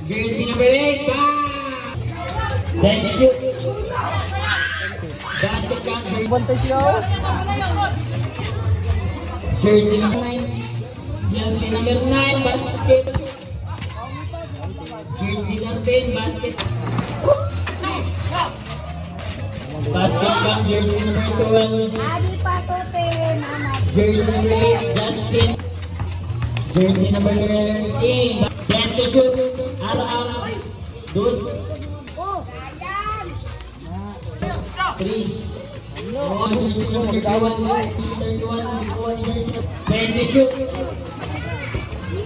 Jersey number 8, pass! Then shoot. Basket count. Jersey number 9. Jersey number 9, basket. Jersey number 10, basket. Basket count, jersey number 12. Jersey number 8, Justin. Jersey number 13. Then to shoot. Arang. Dos. 3. Jersey number 31. 31. Then to shoot.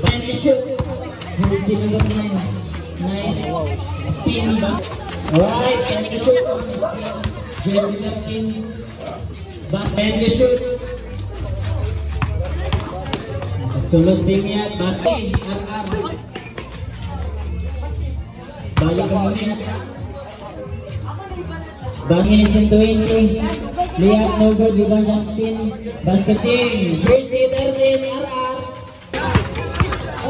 Then to shoot. Jersey number 9. Nice. Spin. Alright, then to shoot. Jersey 13. Then to shoot. Sulot Simiat, basket, RR. Balik ang Simiat. Basket in 20. Lihat no good, rebound Justin. Basket team, jersey 13, RR.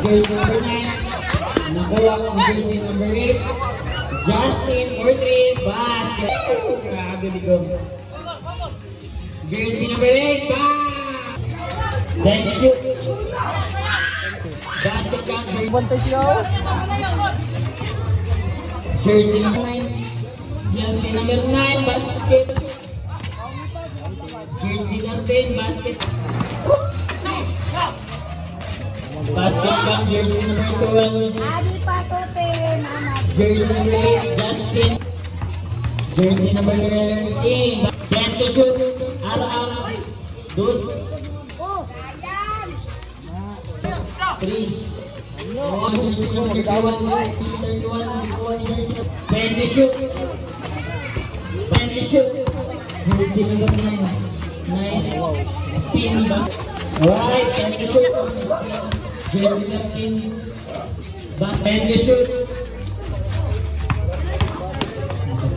Jersey number 9. Nakawak ang jersey number 8. Justin for 3, basket. Grabe dito. Jersey number 8, pass. Then shoot. Basket count. Jersey number 9. Jersey number 9, basket. Jersey number 10, basket. Basket count, jersey number 12. Jersey number 8, Justin. Jersey number 13. Then to shoot. Arang. Dos. 3. Jersey number 31. 31. Jersey. Then to shoot. Then to shoot. Jersey number 9. Nice. Spin. Alright, then to shoot. Jersey 13. Then to shoot.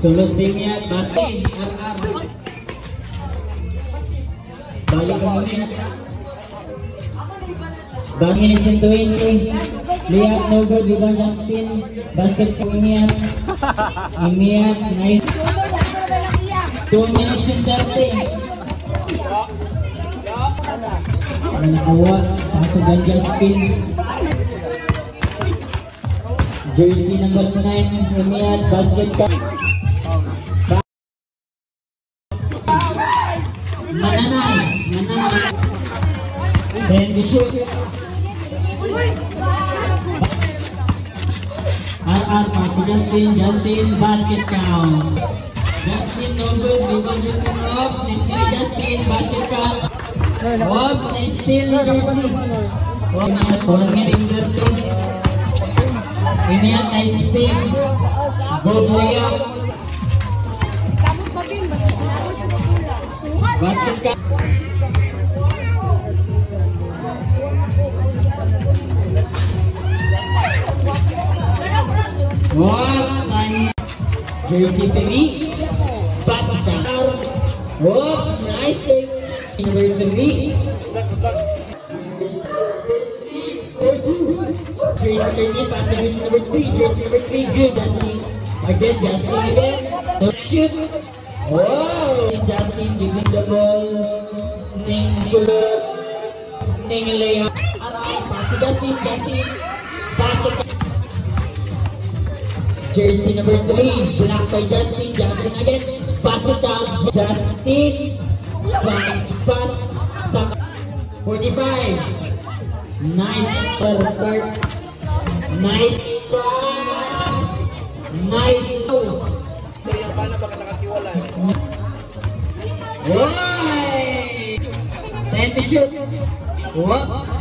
Sulot Simiat, basket, RR. Balik ang Simiat. Basket in 20. Lihat no good, rebound Justin. Basket for Imiat. Imiat, nice. 2 minutes and 30. Nakawak, pasagan Justin. Jersey number 9, Imiat, basket ka. Mananay. Then the shoot. RR pass to Justin, basket count. Justin no good, rebound Justin Robs, nice steal Justin, basket count. Robs, nice steal ni Jersey. Imiat, 1 minute 30. Imiat, nice spin. Good layup. Basket count. Jersey 3, basket count. Whoops, nice take. Number 3. Jersey 13, pass to jersey number 3. Jersey number 3, good. Justin. Again, Justin again. Shoot. Wow! Justin giving the ball. Ning shoot. Ning layup. Pass to Justin. Basket count. Jersey number 3, blocked by Justin. Justin again. Basket count. Justin. Nice pass. 45. Nice start. Nice pass. Nice goal. Right. 10 to shoot. Whoops.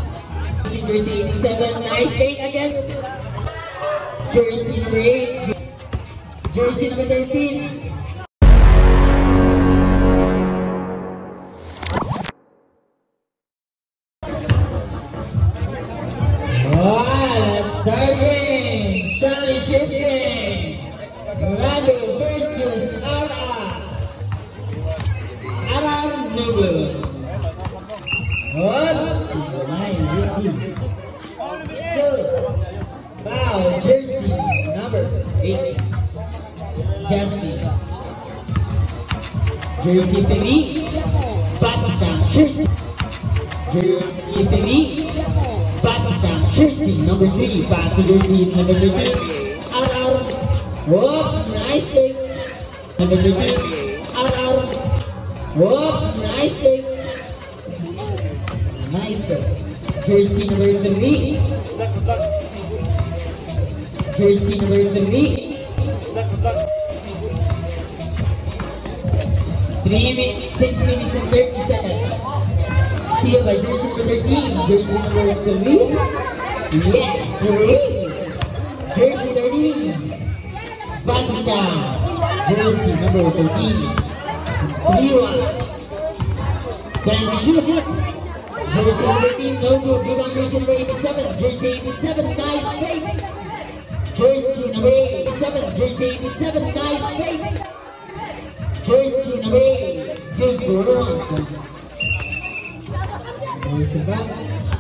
Jersey 87. Nice fake again. Jersey number 8. Jersey number 13. Let's start game. Charlie shifting. Rado versus Aram Noble. Oops. Nice. Justin. Jersey 3, pass it down, Jersey. Jersey 3, pass it down, Jersey number 3, pass to Jersey number 13. Out. Whoops, nice take. Number 13, out. Whoops, nice take. Nice play. Jersey number 3. Jersey number 3. 6 minutes and 30 seconds. Steal by jersey number 13. Jersey number 3. Yes, 3. Jersey 13. Pass it down. Jersey number 13. 3-1. Then shoot. Jersey number 13, no good. Rebound jersey number 87. Jersey 87, nice fake. Jersey number 87. Jersey 87, nice fake. Jersey number 8, good for 1. There's a back.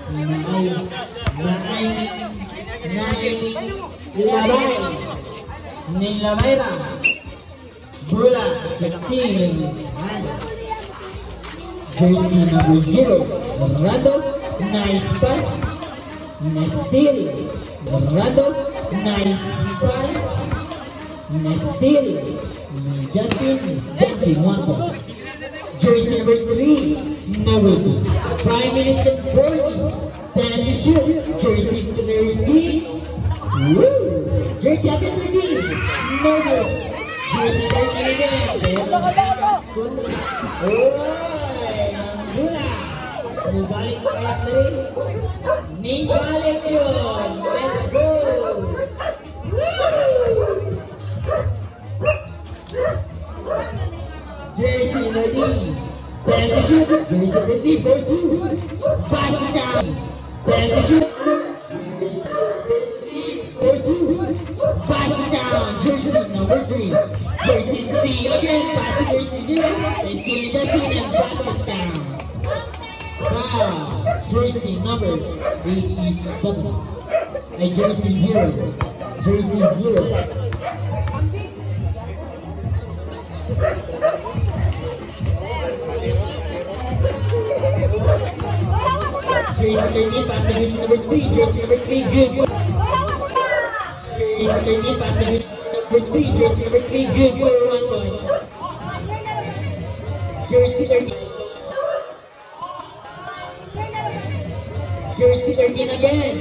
9 Nilabayra. Bula sa team. Jersey number 0, Morado, nice pass. Nice steal. Morado, nice pass. Nice steal. Justin, 1 point. Jersey number 3, no good. 5 minutes and 40. Time to shoot. Jersey 13. Woo! Jersey after 13. No good. Jersey 13 again. Oy! Bula! Nubalik ko kaya rin. Nibalik yun. Let's go! Woo! Jersey 13, plan to shoot. Jersey 13, 4-2. Pass it down. Plan to shoot. Jersey 13, 4-2. Pass it down. Jersey number 3. Jersey 3 again. Pass to Jersey 0. They steal Justin and pass it down. Wow. Jersey number 87. Jersey 0. Jersey 0. Jersey 13, pass to jersey number 3. Jersey number 3, good. Jersey 13, pass to jersey number 3. Jersey number 3, good for 1 point. Jersey 13. Jersey 13 again.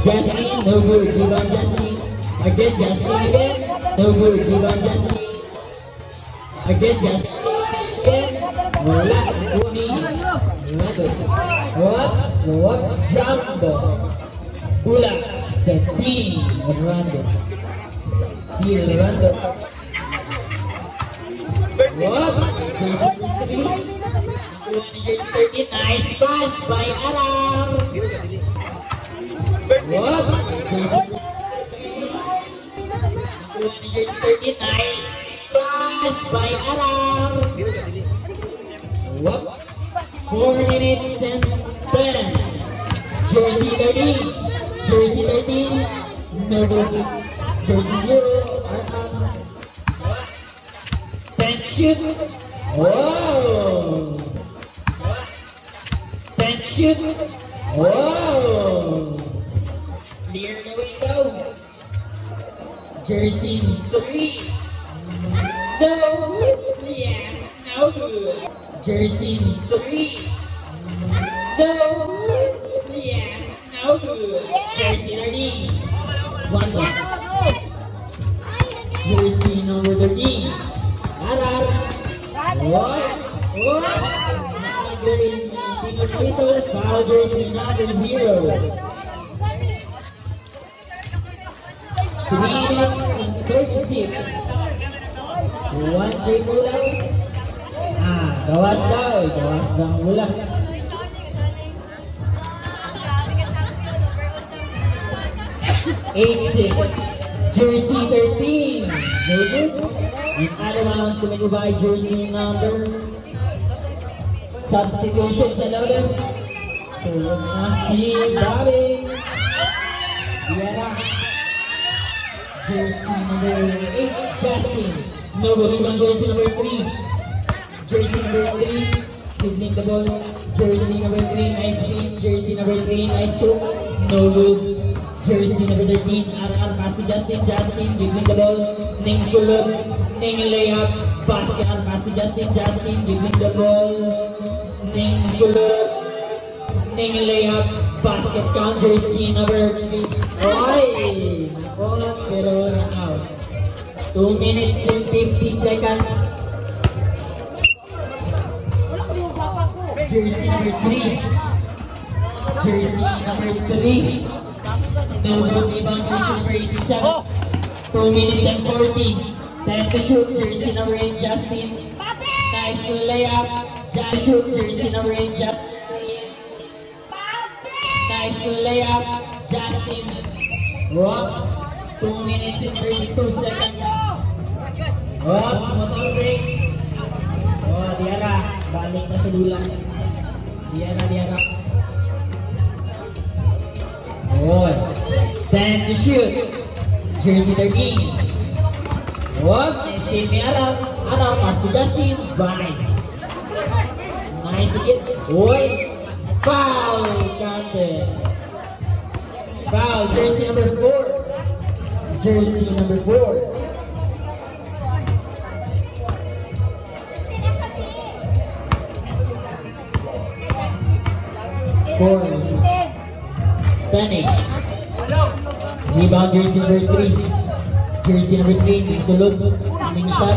Jasmine, no good. Rebound Jasmine. Again, Jasmine again. No good. Rebound Jasmine. Again, Jasmine again. Wala. Uni. Whoops. Jumbo. Ula. Setting. Rando. Steal Rando. Whoops. Jersey 3. Jersey 13. Nice pass by Aram. Whoops! Jersey 13, nice pass by Aram. Whoops! 4 minutes and 10. Jersey 13. Jersey 13. No good. Jersey 0. Then shoot. Whoa! Then shoot. Whoa! Clear the way though. Jersey 3. No. Yes. No good. Jersey 3. No. Yes. No good. Jersey 13. 1 point. Jersey number 13. Arar. What? Team official. Foul jersey number 0. 3 minutes and 36. 1 break ulang. Gawas daw ang ulang. 8-6. Jersey 13. No good. And out of bounds coming by jersey number substitution sa loob. So, si Bobby. Diana. Jersey number 8, Justin. No good rebound, jersey number 3. Jersey number 3, dribbling the ball. Jersey number 3, nice feed. Jersey number 3, nice shoot. No good. Jersey number 13, RR, pass to Justin. Justin, dribbling the ball. Ning sulot. Ning layup. Basket, pass to Justin. Justin, dribbling the ball. Ning sulot. Ning layup. Basket count, jersey number 3. Oy! Nako, pero na-out. 2 minutes and 50 seconds. Jersey number 3. Jersey number 3. No good rebound, jersey number 87. 2 minutes and 40. Time to shoot, jersey number 8, Justin. Nice layup. Just shoot, jersey number 8, Justin. Nice layup, Justin. Rocks. 2 minutes and 32 seconds. Rocks, motor break. Oh, Diara. Balik na sa dulang. Diara. Oh, time to shoot. Jersey 13. Rocks, nice team ni Arab. Arab, pass to Justin. Nice. Nice again. Oy. Foul. Counted. Foul, jersey number 4. Jersey number 4. Score. 10. Rebound, jersey number 3. Jersey number 3, Ning sulot. Ning shot.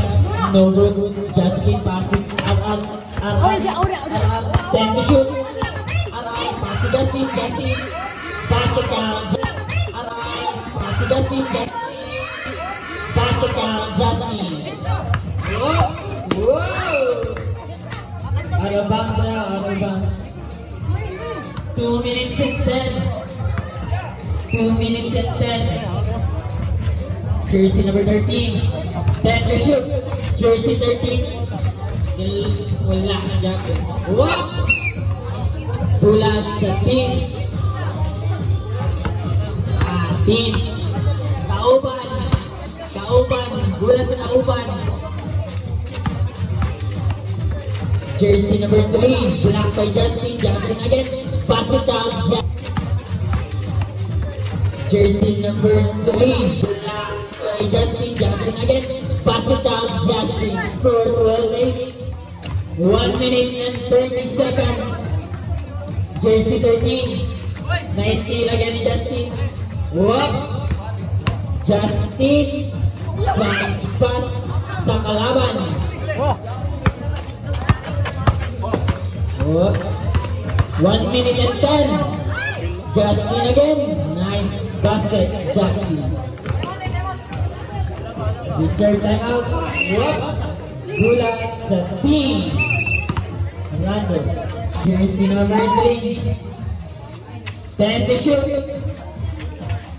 No good. Justin pass to RR. 10 to shoot. RR pass to Justin. Justin. Basket count. Pass to Justin. Basket count. Justin. Whoa! Out of bounds now. Out of bounds. 2 minutes and 10. 2 minutes and 10. Jersey number 13. 10 to shoot. Jersey 13. Wala. Whoops! Bula sa team. Team. Kauban. Gula sa kauban. Jersey number 3. Blocked by Justin. Justin again. Basket down. Jersey number 3. Blocked by Justin. Justin again. Basket down. Justin. Score 12-8. 1 minute and 30 seconds. Jersey 13. Nice steal again ni Justin. Whoops! Justin, nice pass sa kalaban. Whoops! 1 minute and 10. Justin again. Nice basket, Justin. Deserve timeout. Whoops! Gula sa team. Orlando. Jersey number 3. 10 to shoot.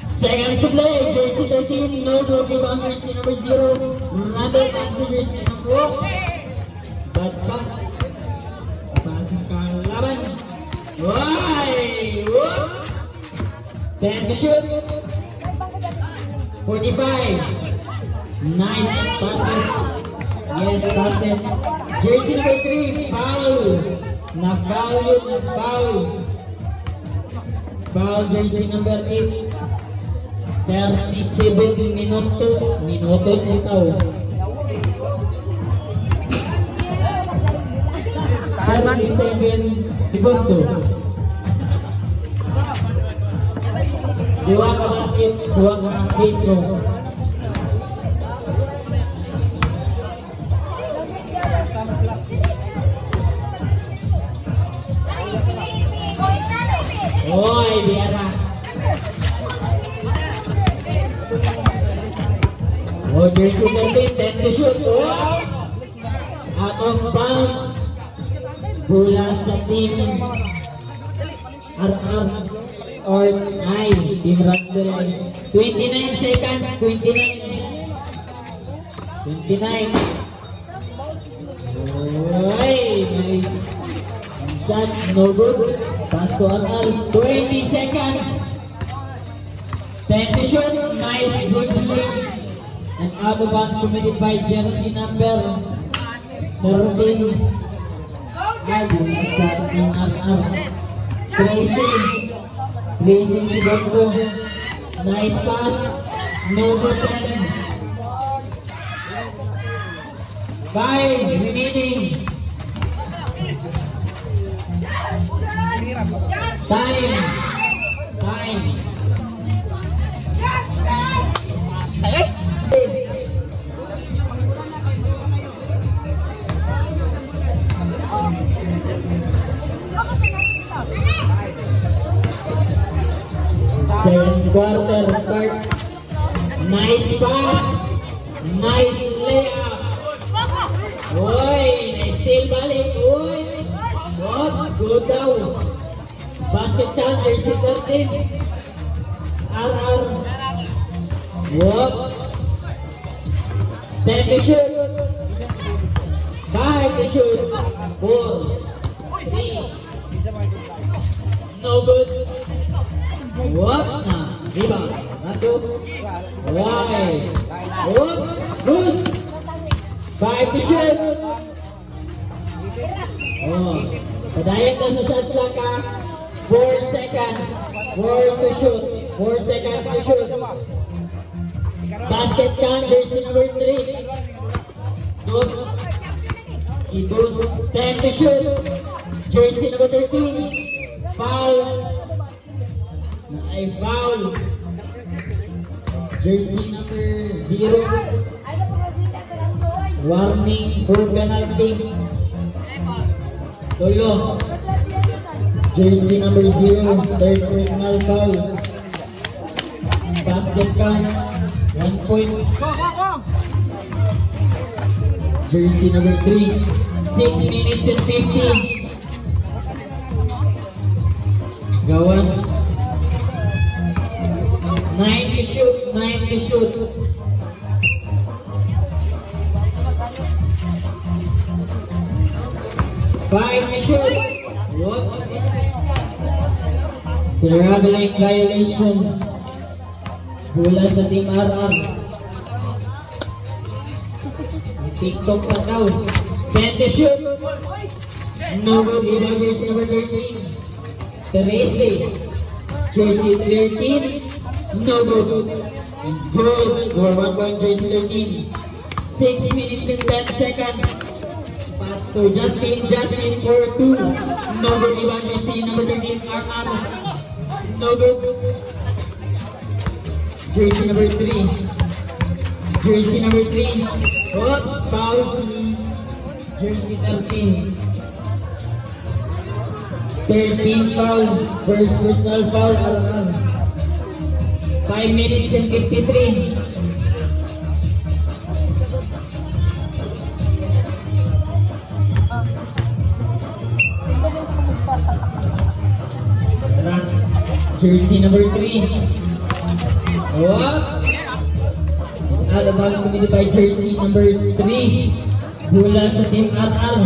Seconds to play. Jersey 13. No good rebound. Jersey number 0. Orlando pass to jersey number 4. Bad pass. Passes ka ang laban. Why? Whoops! 10 to shoot. 45. Nice passes. Yes, passes. Jersey number 3. Foul. Na-foul yun. Na-foul. Foul jersey number 8. 37 minutos. Minutos ito. 37 segundo. Dua ka basket, dua ka ang free throw. Oy, Diara. Oh, jersey 13, 10 to shoot. Oh! Out of bounds. Bola sa team. RR or I. Team Raptor. 29 seconds. 29. Oy, nice. Shot, no good. Pass to RR. 20 seconds. 10 to shoot. Nice good flick. And out of bounds committed by jersey number 14. Tracy Sigonto. Nice pass. No good. 5 remaining. Time. Second quarter start. Nice pass. Nice layup. Oy, nice steal balik. Oy. Oops, go down. Basket down, jersey 13. RR. Whoops. 10 to shoot. 5 to shoot. 4, 3. No good. Whoops. Rebound. 1, 2. Right. Whoops. Good. 5 to shoot. Oh. Padayan na sa shot clock ka. 4 seconds. 4 to shoot. 4 seconds to shoot. Basket count, jersey number 3. Dos. 10 to shoot. Jersey number 13. Foul. Foul. Jersey number 0. Warning for penalty. Tulo. Jersey number 0, third personal foul. Basket count, 1 point. Jersey number 3, 6 minutes and 15. Gawas. 9 to shoot, 9 to shoot. Five to shoot. Whoops. Traveling violation. Bola sa team RR. TikTok sa daw. 10 to shoot. No good. Rebound jersey number 13. 13. Jersey 13. No good. Good. For 1 point jersey 13. 6 minutes and 10 seconds. Pass to Justin for 2. No good. Rebound jersey number 13. RR. No good. Jersey number 3. Jersey number 3. Oops, foul. Jersey 13. 13 foul. First personal foul. 5 minutes and 53. Jersey number 3. Whoops. Out of bounds committed by jersey number 3. Bola sa team RR.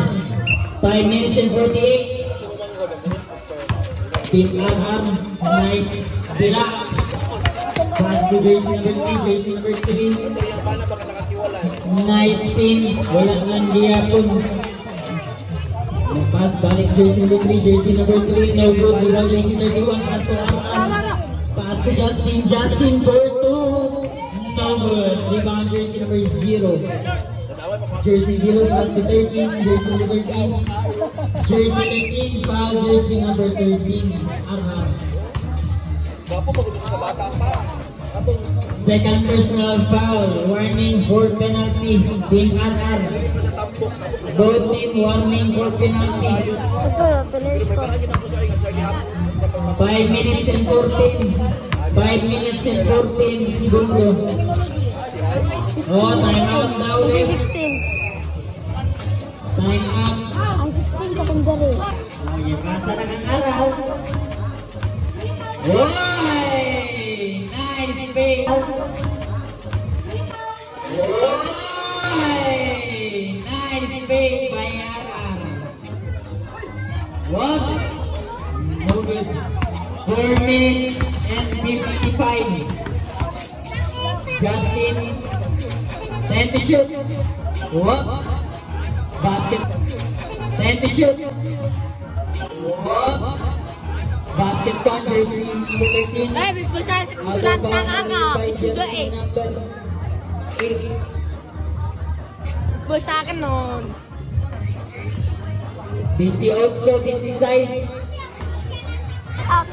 5 minutes and 48. Team RR. Nice. Bila. Pass to jersey number 3. Jersey number 3. Nice spin. Wala lang giyapon. Pass balik jersey number 3. Jersey number 3. No good. Rebound jersey 31. Pass to RR. Pass to Justin for 2. No good. Rebound jersey number 0. Jersey 0. Pass to 13. Jersey number 13. Jersey 13. Foul jersey number 13. RR. Second personal foul. Warning for penalty. Team RR. Both team warning for penalty. 5 minutes and 14. 5 minutes and 14 segundo. Oh, time out daw rin. 16. Time out. Ang 16 ka kung dari. Okay, pasa na kang araw. Woy! Nice bait. Woy! Nice bait by RR. Whoops! minutes and 55. Justin, 10 to shoot. Whoops. Basket. 10 to shoot. Whoops. Basket count, jersey number 13. Ay, bigbusan sulat ng angap. Suga is. Busa ka nun. DC also, DC size. Up.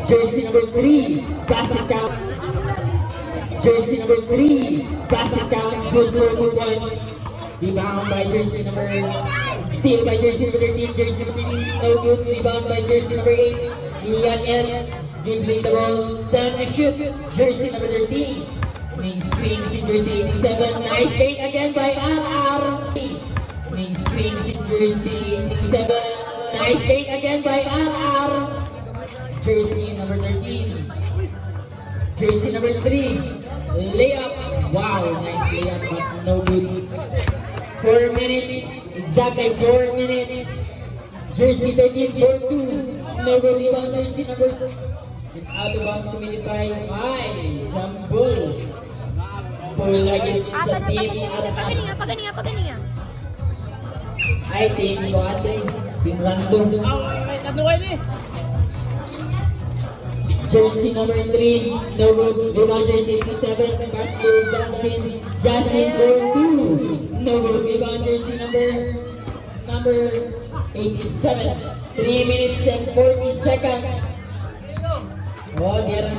Jersey number 3, basket count. Jersey number 3, basket count. Good for 2 points. Rebound by jersey number, steal by jersey number 13. Jersey number 13, no good. Rebound by jersey number 8. Ian S. Dribbling the ball. 10 to shoot. Jersey number 13. Ning screen si jersey 87. Nice paint again by RR. Ning screen si jersey 87. Nice paint again by RR. Jersey number 13. Jersey number 3. Layup. Wow, nice layup, but no good. 4 minutes. Exactly 4 minutes. Jersey 13, 4-2. No good. Rebound jersey number 2. Out of bounds committed by Jambul. Pull lagi sa team. Paganinga. Ay, team ko ate. Team random. Jersey number 3, no good. Rebound jersey 87. Pass to Justin. Justin for 2. No good. Rebound jersey number 87. 3 minutes and 40 seconds. Oh, there.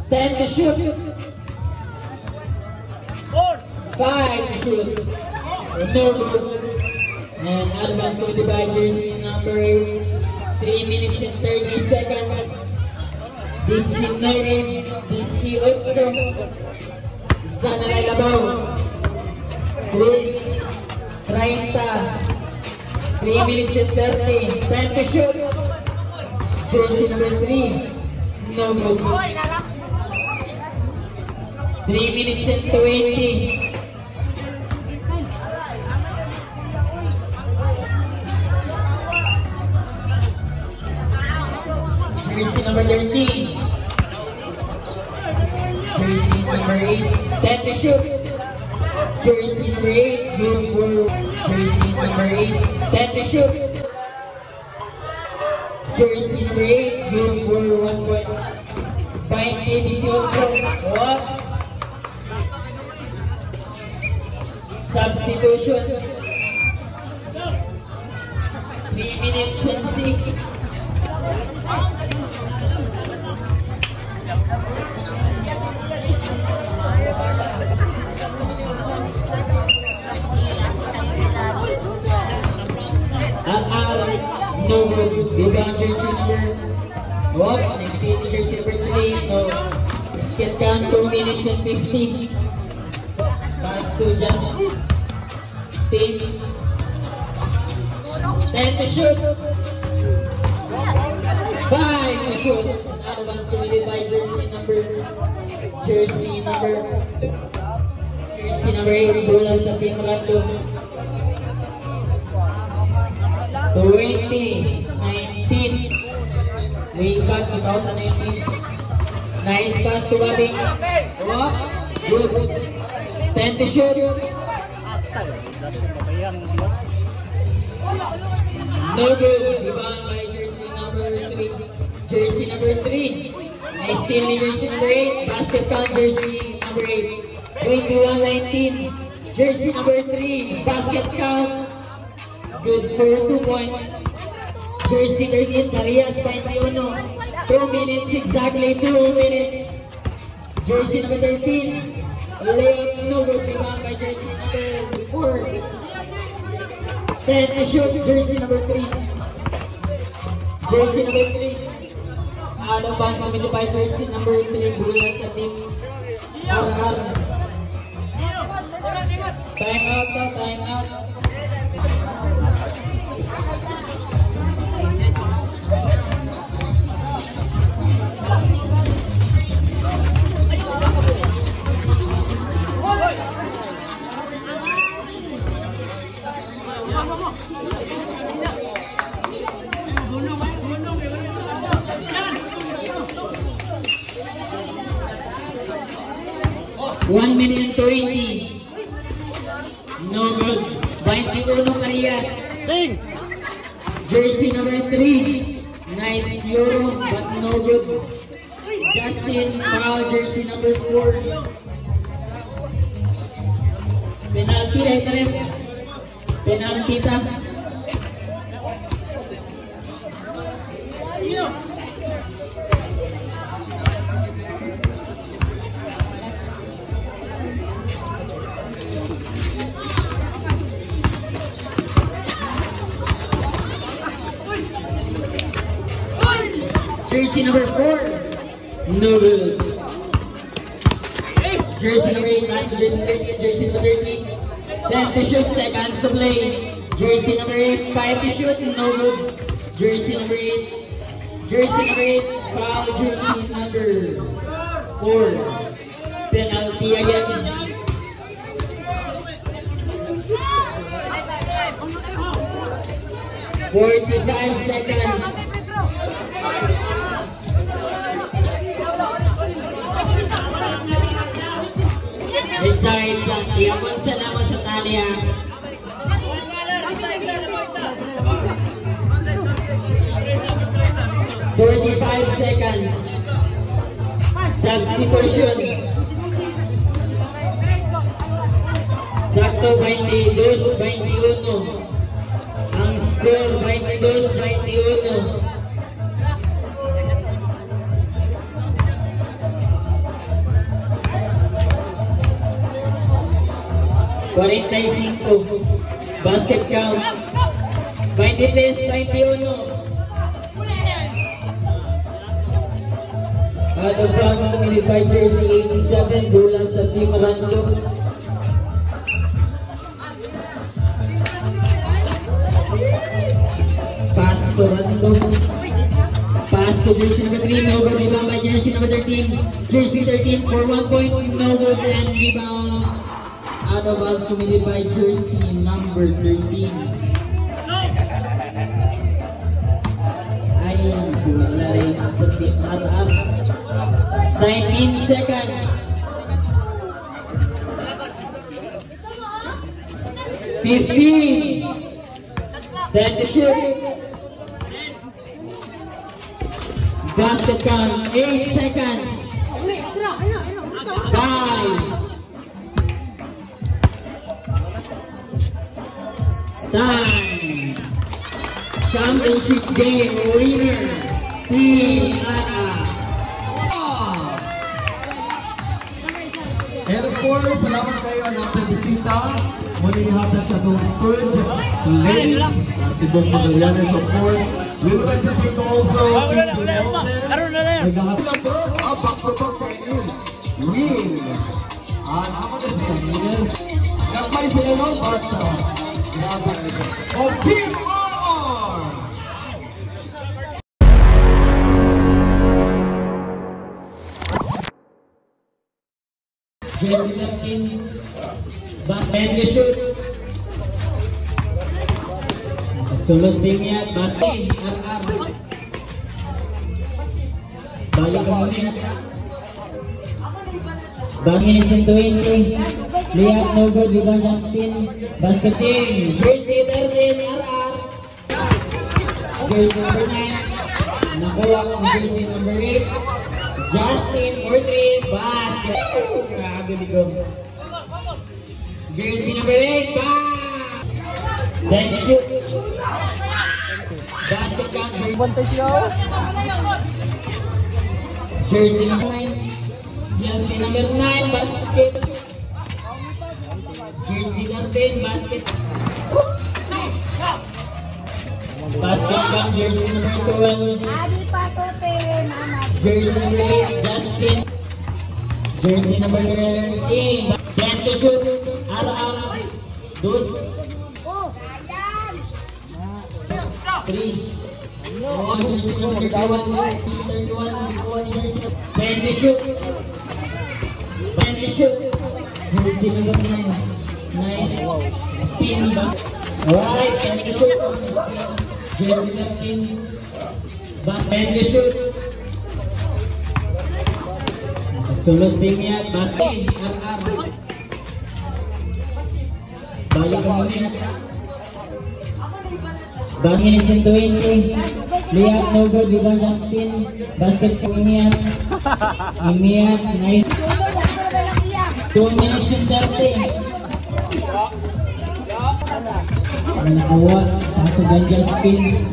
10 to shoot. 5 to shoot. No good. And out of bounds committed by jersey number 8. 3 minutes and 30 seconds. DC 9, DC 8. Sana Labaw. Chris 30. 3 minutes and 30. 10 to shoot. Jersey number 3. No good. 3 minutes and 20. Jersey number 13. Jersey number 8. 10 to shoot. Jersey number 8. Good for jersey number 8. 10 to shoot. Jersey number 8. Good for 1 point. Point ABC also. Whoops. Substitution. 3 minutes and 6. No good. Rebound jersey number. Whoops. Next page jersey number 3. No. Skip count 2 minutes and 50. Pass to Justin. 10 to shoot. 5 to shoot. Another one's committed by jersey number 8. Bola sa team random. 2019. We got 2019. Nice pass to Wabing. Whoops. Good. 10 to shoot. No good. Rebound by jersey number 3. Jersey number 3. Nice steal ni jersey number 8. Basket count jersey number 8. 21-19. Jersey number 3. Basket count. Good for 2 points. Jersey 13. Marias 21. 2 minutes exactly. 2 minutes. Jersey number 13. Layup. No good. Rebound by jersey number 4. 10 to shoot. Jersey number 3. Jersey number 3. Out of bounds committed by jersey number 3. Bola sa team RR. Time out na. Time out. 1 minute and 20. No good. 21 Marias. Jersey number 3. Nice Euro, but no good. Justin foul, jersey number 4. Penalty right ref. Penalty ta. Jersey number 4. No good. Jersey number 8, jersey 13, jersey number 13. 10 to shoot, seconds to play. Jersey number 8, 5 to shoot, no good. Jersey number 8. Jersey number 8, foul jersey number 4. Penalty again. $45 seconds. Itza. Iapon sa naman sa tali ha. $45 seconds. Substitution. Sakto 22-21. Ang score 22-21. Basket count 23-21. Out of bounds committed by jersey 87. Bola sa team Random. Pass to Random. Pass to jersey number 3. No good. Rebound by jersey number 13. Jersey 13 for 1 point. No good. And rebound. Out of bounds committed by jersey number 13. Ayan, wala rin sa team at 19 seconds. 15. 10 to shoot. Basket count 8 seconds. 5. Time. Championship game winner, Team Ara. And of course, salamat kayo ang ating bisita. Muli hatag sa itong third place. Si Bong Magallanes, of course. We would like to thank also Team Dunalte. Naghahatid lang ang back-to-back news. Win. Ako na siya. Kapay sila nun, but of Team R! Jersey 13. Basket to shoot. Sulod Simyat. Basket. Balik ang Simyat. Basket in 20. Lihat no good. Rebound Justin. Basket team. Jersey 13. RR. Jersey number 9. Nakawak ang jersey number 8. Justin for 3. Basket. Grabe dito. Jersey number 8. Pass. Then shoot. Basket count. Jersey number 9. Jersey number 9. Basket. Jersey number 10. Basket. Basket count. Jersey number 12. Jersey number 8. Justin. Jersey number 13. Then to shoot. RR. Dos. 3. Jersey number 31. 31. Jersey. Then to shoot. Then to shoot. Jersey number 9. Nice spin. Alright. Then to shoot. Jersey 13. Then to shoot. Sulot Simiat, basket, RR. Balik ang Simiat. Basket in 20. Lihat no good, Vivan Justin. Basket for Imiat. Imiat, nice. 2 minutes in 30. Nakawat, Kasugan Justin.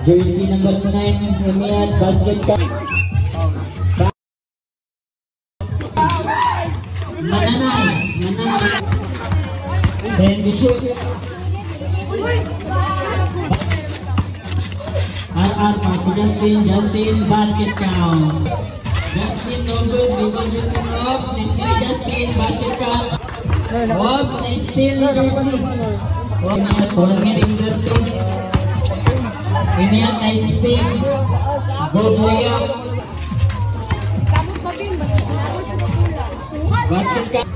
Jersey number 9, Imiat, basket ka. Mananay. Then the shoot. RR pass to Justin, basket count. Justin no good, Vivan Justin Ops, nice Justin, basket count. Ops, nice steal ni Jersey. Imiat, 1 minute 30. Imiat, nice spin. Good layup. Basket count.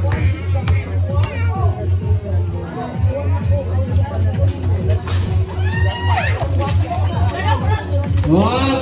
Wow!